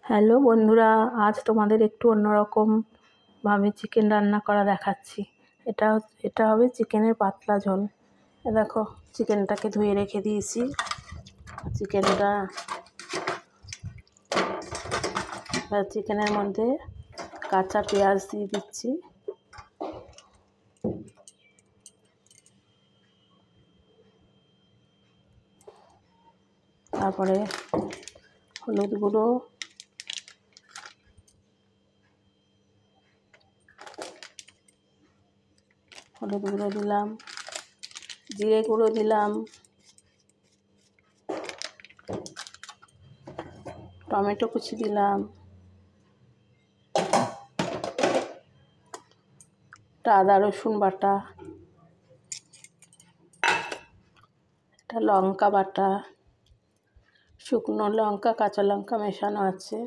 Hello বন্ধুরা, আজ তোমাদের একটু অন্যরকম ভাবে চিকেন রান্না করা দেখাচ্ছি। এটা হবে চিকেনের পাতলা ঝোল। দেখো, চিকেনটাকে ধুয়ে রেখে দিয়েছি। চিকেনের মধ্যে কাঁচা পেঁয়াজ দিয়ে দিচ্ছি, তারপরে হলুদ গুঁড়ো, দিলাম, জিরে গুঁড়ো দিলাম, টমেটো কুচি দিলাম, আদা রসুন বাটা, লঙ্কা বাটা, শুকনো লঙ্কা কাঁচা লঙ্কা মেশানো আছে,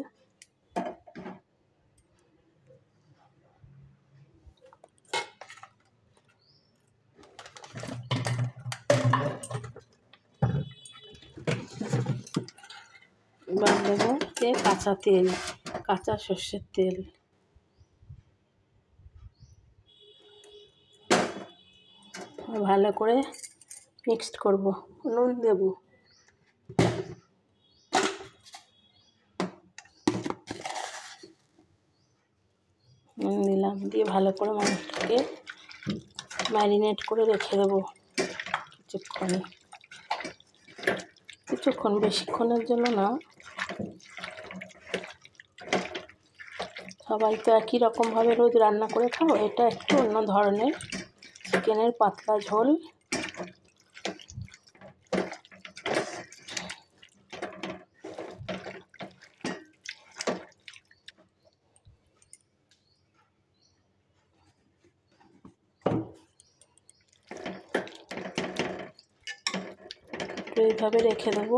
এবার দেবো কাঁচা সর্ষের তেল, ভালো করে মিক্সড করব। নুন দেব, দিলাম, দিয়ে ভালো করে মাংসটাকে ম্যারিনেট করে রেখে দেবো কিছুক্ষণ, বেশিক্ষণের জন্য না। সবাই তো একই রকমভাবে রোজ রান্না করে খাবো, এটা একটু অন্য ধরনের চিকেনের পাতলা ঝোল। এইভাবে রেখে দেবো।